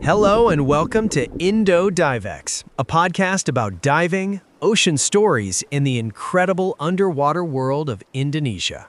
Hello and welcome to IndoDiveX, a podcast about diving, ocean stories, and the incredible underwater world of Indonesia.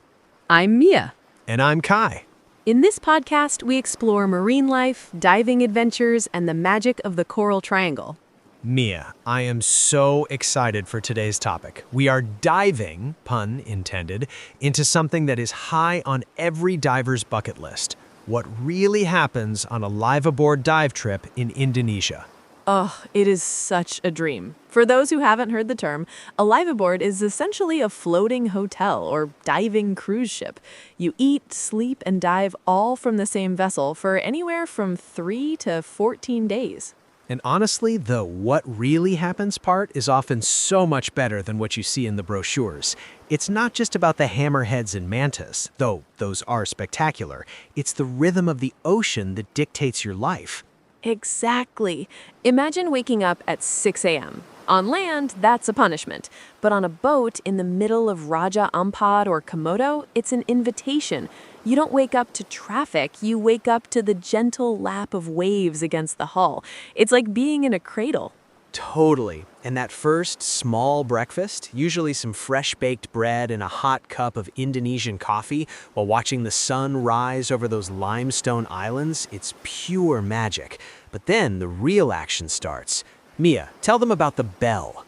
I'm Mia. And I'm Kai. In this podcast, we explore marine life, diving adventures, and the magic of the Coral Triangle. Mia, I am so excited for today's topic. We are diving, pun intended, into something that is high on every diver's bucket list. What really happens on a Liveaboard dive trip in Indonesia. Oh, it is such a dream. For those who haven't heard the term, a liveaboard is essentially a floating hotel or diving cruise ship. You eat, sleep, and dive all from the same vessel for anywhere from 3 to 14 days. And honestly, the what really happens part is often so much better than what you see in the brochures. It's not just about the hammerheads and mantas, though those are spectacular. It's the rhythm of the ocean that dictates your life. Exactly. Imagine waking up at 6 a.m. On land, that's a punishment. But on a boat in the middle of Raja Ampat or Komodo, it's an invitation. You don't wake up to traffic, you wake up to the gentle lap of waves against the hull. It's like being in a cradle. Totally. And that first small breakfast, usually some fresh-baked bread and a hot cup of Indonesian coffee while watching the sun rise over those limestone islands, it's pure magic. But then the real action starts. Mia, tell them about the bell.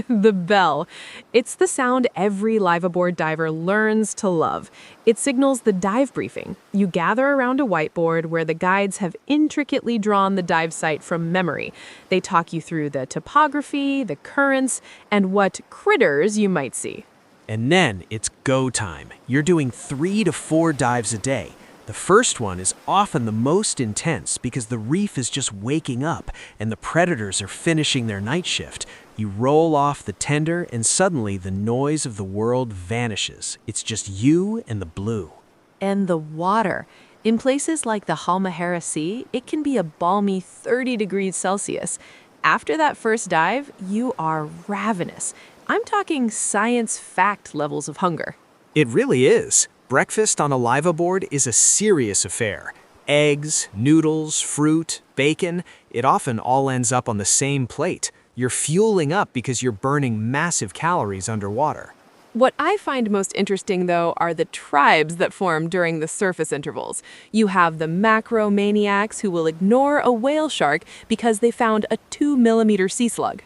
The bell. It's the sound every liveaboard diver learns to love. It signals the dive briefing. You gather around a whiteboard where the guides have intricately drawn the dive site from memory. They talk you through the topography, the currents, and what critters you might see. And then it's go time. You're doing 3 to 4 dives a day. The first one is often the most intense because the reef is just waking up and the predators are finishing their night shift. You roll off the tender and suddenly the noise of the world vanishes. It's just you and the blue. And the water. In places like the Halmahera Sea, it can be a balmy 30 degrees Celsius. After that first dive, you are ravenous. I'm talking science fact levels of hunger. It really is. Breakfast on a liveaboard is a serious affair. Eggs, noodles, fruit, bacon, it often all ends up on the same plate. You're fueling up because you're burning massive calories underwater. What I find most interesting, though, are the tribes that form during the surface intervals. You have the macro-maniacs who will ignore a whale shark because they found a 2-millimeter sea slug.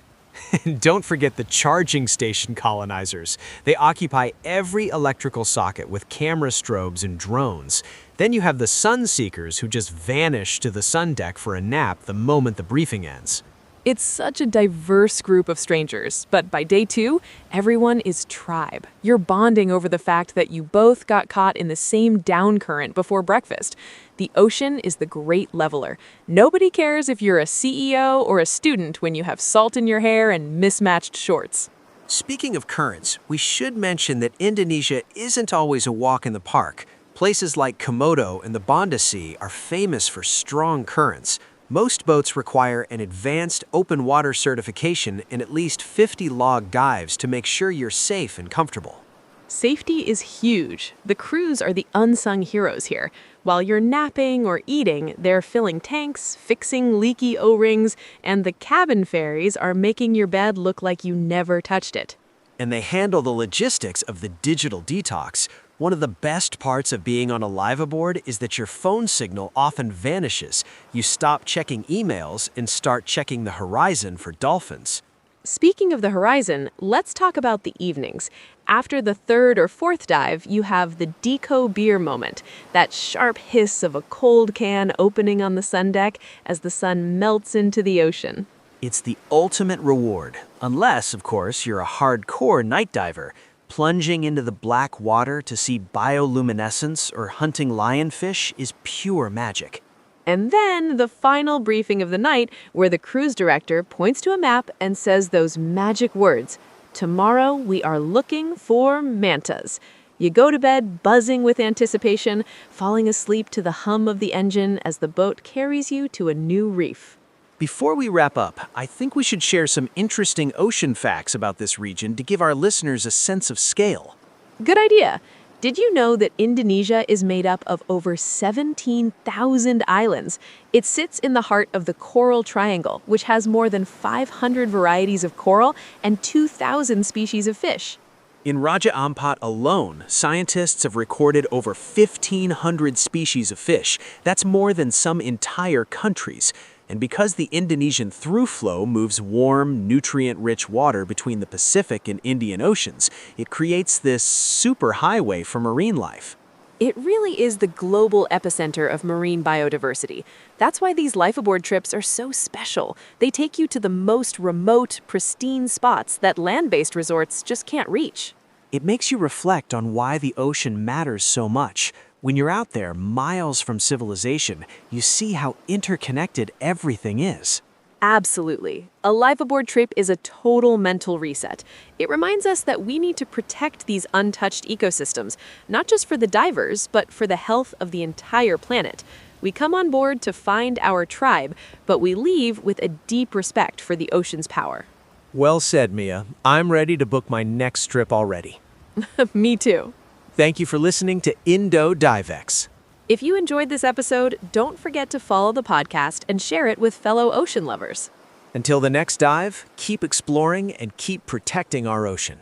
And don't forget the charging station colonizers. They occupy every electrical socket with camera strobes and drones. Then you have the sun seekers who just vanish to the sundeck for a nap the moment the briefing ends. It's such a diverse group of strangers, but by day 2, everyone is tribe. You're bonding over the fact that you both got caught in the same down current before breakfast. The ocean is the great leveler. Nobody cares if you're a CEO or a student when you have salt in your hair and mismatched shorts. Speaking of currents, we should mention that Indonesia isn't always a walk in the park. Places like Komodo and the Banda Sea are famous for strong currents. Most boats require an advanced open water certification and at least 50 log dives to make sure you're safe and comfortable. Safety is huge. The crews are the unsung heroes here. While you're napping or eating, they're filling tanks, fixing leaky O-rings, and the cabin fairies are making your bed look like you never touched it. And they handle the logistics of the digital detox. One of the best parts of being on a liveaboard is that your phone signal often vanishes. You stop checking emails and start checking the horizon for dolphins. Speaking of the horizon, let's talk about the evenings. After the 3rd or 4th dive, you have the deco beer moment, that sharp hiss of a cold can opening on the sundeck as the sun melts into the ocean. It's the ultimate reward, unless, of course, you're a hardcore night diver. Plunging into the black water to see bioluminescence or hunting lionfish is pure magic. And then the final briefing of the night, where the cruise director points to a map and says those magic words, "Tomorrow we are looking for mantas." You go to bed buzzing with anticipation, falling asleep to the hum of the engine as the boat carries you to a new reef. Before we wrap up, I think we should share some interesting ocean facts about this region to give our listeners a sense of scale. Good idea. Did you know that Indonesia is made up of over 17,000 islands? It sits in the heart of the Coral Triangle, which has more than 500 varieties of coral and 2,000 species of fish. In Raja Ampat alone, scientists have recorded over 1,500 species of fish. That's more than some entire countries. And because the Indonesian Throughflow moves warm, nutrient-rich water between the Pacific and Indian Oceans, it creates this superhighway for marine life. It really is the global epicenter of marine biodiversity. That's why these Liveaboard trips are so special. They take you to the most remote, pristine spots that land-based resorts just can't reach. It makes you reflect on why the ocean matters so much. When you're out there, miles from civilization, you see how interconnected everything is. Absolutely. A Liveaboard trip is a total mental reset. It reminds us that we need to protect these untouched ecosystems, not just for the divers, but for the health of the entire planet. We come on board to find our tribe, but we leave with a deep respect for the ocean's power. Well said, Mia. I'm ready to book my next trip already. Me too. Thank you for listening to IndoDiveX. If you enjoyed this episode, don't forget to follow the podcast and share it with fellow ocean lovers. Until the next dive, keep exploring and keep protecting our ocean.